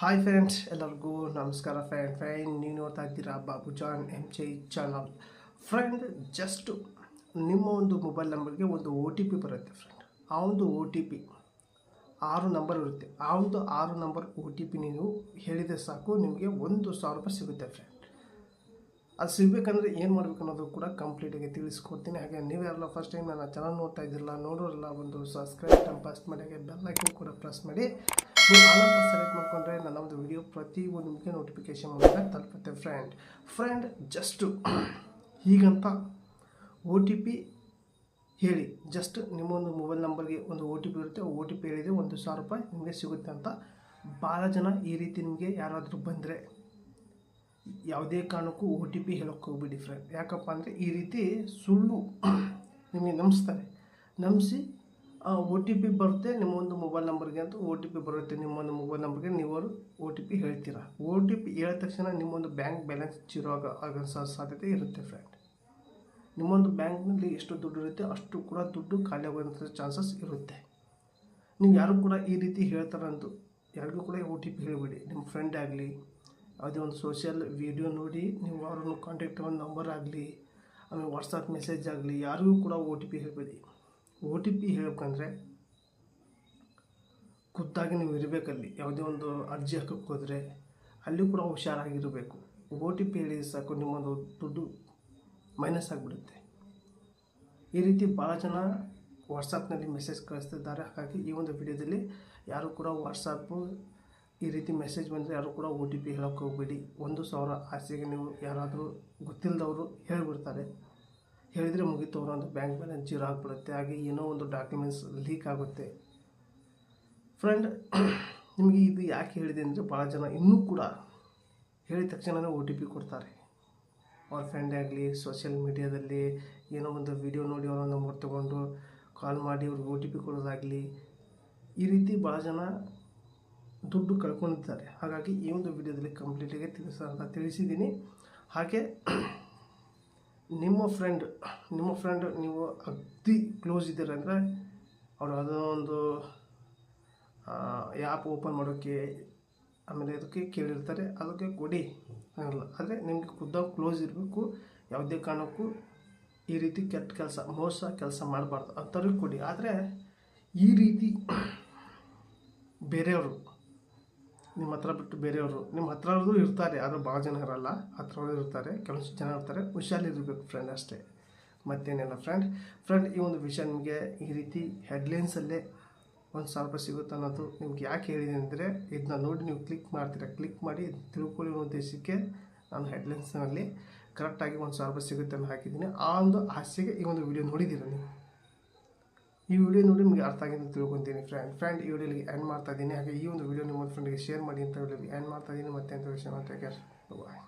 Hi friends, ಎಲ್ಲರಿಗೂ ನಮಸ್ಕಾರ. ನೀವು ನೋಡ್ತಾ ಇದ್ದೀರಾ Babu John MJ channel. Friend, just ನಿಮ್ಮ ಒಂದು ಮೊಬೈಲ್ ನಂಬರ್ಗೆ ಒಂದು OTP ಬರುತ್ತೆ ಫ್ರೆಂಡ್. ಆ ಒಂದು OTP 6 ನಂಬರ್ ಇರುತ್ತೆ. ಆ ಒಂದು 6 ನಂಬರ್ OTP ನೀವು ಹೇಳಿದರೆ ಸಾಕು, ನಿಮಗೆ 1,000 ರೂಪಾಯಿ ಸಿಗುತ್ತೆ ಫ್ರೆಂಡ್. ಅದು ಸಿಗಬೇಕಂದ್ರೆ ಏನು ಮಾಡಬೇಕು ಅನ್ನೋದು ಕೂಡ ಕಂಪ್ಲೀಟಾಗಿ ತಿಳಿಸ್ಕೊಡ್ತೀನಿ. ಹಾಗೆ ನೀವು ಯಾರೆಲ್ಲ ಫಸ್ಟ್ ಟೈಮ್ ನನ್ನ ಚಾನಲ್ ನೋಡ್ತಾ ಇದ್ದಿರಲ್ಲ, ನೋಡೋರಲ್ಲ, ಒಂದು ಸಬ್ಸ್ಕ್ರೈಬ್ ಬಟನ್ ಪ್ರೆಸ್ ಮಾಡಿ, ಹಾಗೆ ಬೆಲ್ ಐಕನ್ ಕೂಡ ಪ್ರೆಸ್ ಮಾಡಿ. ನೀವು ಆನಂತ ಸೆಲೆಕ್ಟ್ ಮಾಡಿಕೊಂಡ್ರೆ ನನ್ನ ಒಂದು ವಿಡಿಯೋ ಪ್ರತಿಯೊಂದು ನಿಮಗೆ ನೋಟಿಫಿಕೇಶನ್ ಮೂಲಕ ತಲುಪುತ್ತೆ ಫ್ರೆಂಡ್. ಜಸ್ಟು ಹೀಗಂತ OTP ಹೇಳಿ, ಜಸ್ಟ್ ನಿಮ್ಮೊಂದು ಮೊಬೈಲ್ ನಂಬರ್ಗೆ ಒಂದು OTP ಇರುತ್ತೆ. OTP ಹೇಳಿದರೆ 1,000 ರೂಪಾಯಿ ನಿಮಗೆ ಸಿಗುತ್ತೆ ಅಂತ ಭಾಳ ಜನ ಈ ರೀತಿ ನಿಮಗೆ ಯಾರಾದರೂ ಬಂದರೆ ಯಾವುದೇ ಕಾರಣಕ್ಕೂ OTP ಹೇಳೋಕ್ಕೆ ಹೋಗ್ಬಿಡಿ ಫ್ರೆಂಡ್. ಯಾಕಪ್ಪ ಅಂದರೆ ಈ ರೀತಿ ಸುಳ್ಳು ನಿಮಗೆ ನಂಬಿಸ್ತಾರೆ. ನಂಬಿಸಿ OTP ಬರುತ್ತೆ ನಿಮ್ಮ ಒಂದು ಮೊಬೈಲ್ ನಂಬರ್ಗೆ ಅಂತ OTP ಬರುತ್ತೆ ನಿಮ್ಮೊಂದು ಮೊಬೈಲ್ ನಂಬರ್ಗೆ. ನೀವು OTP ಹೇಳ್ತೀರಾ. OTP ಹೇಳಿದ ತಕ್ಷಣ ನಿಮ್ಮೊಂದು ಬ್ಯಾಂಕ್ ಬ್ಯಾಲೆನ್ಸ್ ಜೀರೋ ಆಗೋ ಸಾಧ್ಯತೆ ಇರುತ್ತೆ ಫ್ರೆಂಡ್. ನಿಮ್ಮೊಂದು ಬ್ಯಾಂಕ್ನಲ್ಲಿ ಎಷ್ಟು ದುಡ್ಡು ಇರುತ್ತೆ ಅಷ್ಟು ಕೂಡ ದುಡ್ಡು ಖಾಲಿ ಆಗೋಂಥ ಚಾನ್ಸಸ್ ಇರುತ್ತೆ. ನೀವು ಯಾರು ಕೂಡ ಈ ರೀತಿ ಹೇಳ್ತಾರಂದು ಯಾರಿಗೂ ಕೂಡ OTP ಹೇಳಬೇಡಿ. ನಿಮ್ಮ ಫ್ರೆಂಡ್ ಆಗಲಿ, ಯಾವುದೇ ಒಂದು ಸೋಷಿಯಲ್ ವಿಡಿಯೋ ನೋಡಿ ನೀವು ಅವ್ರನ್ನು ಕಾಂಟ್ಯಾಕ್ಟ್ ಒಂದು ನಂಬರ್ ಆಗಲಿ, ಆಮೇಲೆ ವಾಟ್ಸಪ್ ಮೆಸೇಜ್ ಆಗಲಿ, ಯಾರಿಗೂ ಕೂಡ OTP ಹೇಳಬೇಡಿ. OTP ಹೇಳಬೇಕಂದ್ರೆ ಖುದ್ದಾಗಿ ನೀವು ಇರಬೇಕಲ್ಲಿ. ಯಾವುದೇ ಒಂದು ಅರ್ಜಿ ಹಾಕಕ್ಕೆ ಹೋದರೆ ಅಲ್ಲಿ ಕೂಡ ಹುಷಾರಾಗಿರಬೇಕು. OTP ಹೇಳಿದ್ರೆ ಸಾಕು, ನಿಮ್ಮೊಂದು ದುಡ್ಡು ಮೈನಸ್ ಆಗಿಬಿಡುತ್ತೆ. ಈ ರೀತಿ ಭಾಳ ಜನ ವಾಟ್ಸಪ್ನಲ್ಲಿ ಮೆಸೇಜ್ ಕಳಿಸ್ತಿದ್ದಾರೆ. ಹಾಗಾಗಿ ಈ ಒಂದು ವಿಡಿಯೋದಲ್ಲಿ ಯಾರು ಕೂಡ ವಾಟ್ಸಪ್ಪು ಈ ರೀತಿ ಮೆಸೇಜ್ ಬಂದರೆ ಯಾರು ಕೂಡ OTP ಹೇಳೋಕ್ಕೆ ಹೋಗ್ಬೇಡಿ. 1,000 ಆಸೆಗೆ ನೀವು ಯಾರಾದರೂ ಗೊತ್ತಿಲ್ಲದವರು ಹೇಳಿಬಿಡ್ತಾರೆ. ಹೇಳಿದರೆ ಮುಗಿತು, ಅವರೊಂದು ಬ್ಯಾಂಕ್ ಬ್ಯಾಲೆನ್ಸ್ ಜೀರೋ ಆಗಿಬಿಡುತ್ತೆ. ಹಾಗೆ ಏನೋ ಒಂದು ಡಾಕ್ಯುಮೆಂಟ್ಸ್ ಲೀಕ್ ಆಗುತ್ತೆ ಫ್ರೆಂಡ್. ನಿಮಗೆ ಇದು ಯಾಕೆ ಹೇಳಿದೆ ಅಂದರೆ, ಭಾಳ ಜನ ಇನ್ನೂ ಕೂಡ ಹೇಳಿದ ತಕ್ಷಣವೇ OTP ಕೊಡ್ತಾರೆ. ಅವ್ರ ಫ್ರೆಂಡೇ ಆಗಲಿ, ಸೋಷಿಯಲ್ ಮೀಡಿಯಾದಲ್ಲಿ ಏನೋ ಒಂದು ವಿಡಿಯೋ ನೋಡಿ ಅವರ ನಂಬರ್ ತೊಗೊಂಡು ಕಾಲ್ ಮಾಡಿ ಅವ್ರಿಗೆ OTP ಕೊಡೋದಾಗಲಿ, ಈ ರೀತಿ ಭಾಳ ಜನ ದುಡ್ಡು ಕಳ್ಕೊಂಡಿದ್ದಾರೆ. ಹಾಗಾಗಿ ಈ ಒಂದು ವಿಡಿಯೋದಲ್ಲಿ ಕಂಪ್ಲೀಟಾಗಿ ತಿಳಿಸಿದ್ದೀನಿ. ಹಾಗೆ ನಿಮ್ಮ ಫ್ರೆಂಡ್ ನೀವು ಅತಿ ಕ್ಲೋಸ್ ಇದ್ದೀರ ಅಂದರೆ ಅವರು ಯಾವುದೋ ಒಂದು ಆ್ಯಪ್ ಓಪನ್ ಮಾಡೋಕ್ಕೆ ಆಮೇಲೆ ಅದಕ್ಕೆ ಕೇಳಿರ್ತಾರೆ, ಅದಕ್ಕೆ ಕೊಡಿ ಅನ್ನಲ್ಲ. ಆದರೆ ನಿಮಗೆ ಖುದ್ದಾಗಿ ಕ್ಲೋಸ್ ಇರಬೇಕು. ಯಾವುದೇ ಕಾರಣಕ್ಕೂ ಈ ರೀತಿ ಕೆಟ್ಟ ಮೋಸ ಕೆಲಸ ಮಾಡಬಾರ್ದು, ಅಂಥವ್ರಿಗೆ ಕೊಡಿ. ಆದರೆ ಈ ರೀತಿ ಬೇರೆಯವರು ನಿಮ್ಮ ಹತ್ರ ಬಿಟ್ಟು ಬೇರೆಯವರು ನಿಮ್ಮ ಹತ್ರದ್ದು ಇರ್ತಾರೆ, ಆದರೆ ಭಾಳ ಜನ ಇರಲ್ಲ, ಹತ್ರಗಳು ಇರ್ತಾರೆ, ಕೆಲವೊಂದು ಜನ ಇರ್ತಾರೆ. ಹುಷಾರಿರಬೇಕು ಫ್ರೆಂಡ್, ಅಷ್ಟೇ, ಮತ್ತೇನಿಲ್ಲ ಫ್ರೆಂಡ್. ಈ ಒಂದು ವಿಷಯ ನಿಮಗೆ ಈ ರೀತಿ ಹೆಡ್ಲೈನ್ಸಲ್ಲೇ 1,000 ರೂಪಾಯಿ ಸಿಗುತ್ತೆ ಅನ್ನೋದು ನಿಮ್ಗೆ ಯಾಕೆ ಹೇಳಿದೆ ಅಂದರೆ, ಇದನ್ನ ನೋಡಿ ನೀವು ಕ್ಲಿಕ್ ಮಾಡ್ತೀರಾ. ಕ್ಲಿಕ್ ಮಾಡಿ ತಿಳ್ಕೊಳ್ಳಿ ಉದ್ದೇಶಕ್ಕೆ ನಾನು ಹೆಡ್ಲೈನ್ಸ್ನಲ್ಲಿ ಕರೆಕ್ಟಾಗಿ 1,000 ರೂಪಾಯಿ ಸಿಗುತ್ತೆ ಅಂತ ಹಾಕಿದ್ದೀನಿ. ಆ ಒಂದು ಆಸೆಗೆ ಈ ಒಂದು ವಿಡಿಯೋ ನೋಡಿದ್ದೀರ ನೀವು. ಈ ವಿಡಿಯೋ ನೋಡಿ ನಿಮಗೆ ಅರ್ಥ ಆಗಿದೆ ಅಂತ ತಿಳ್ಕೊತೀನಿ ಫ್ರೆಂಡ್. ಈ ವಿಡಿಯೋಲಿಗೆ ಎಂಡ್ ಮಾಡ್ತಾ ಇದ್ದೀನಿ. ಹಾಗೆ ಈ ಒಂದು ವಿಡಿಯೋ ನಿಮ್ಮ ಫ್ರೆಂಡ್ಗೆ ಶೇರ್ ಮಾಡಿ ಅಂತ ವಿಡಿಯೋಲಿ ಎಂಡ್ ಮಾಡ್ತಾ ಇದ್ದೀನಿ. ಮತ್ತೆ ಅಂತ ವಿಷಯ ಬಾಯ್.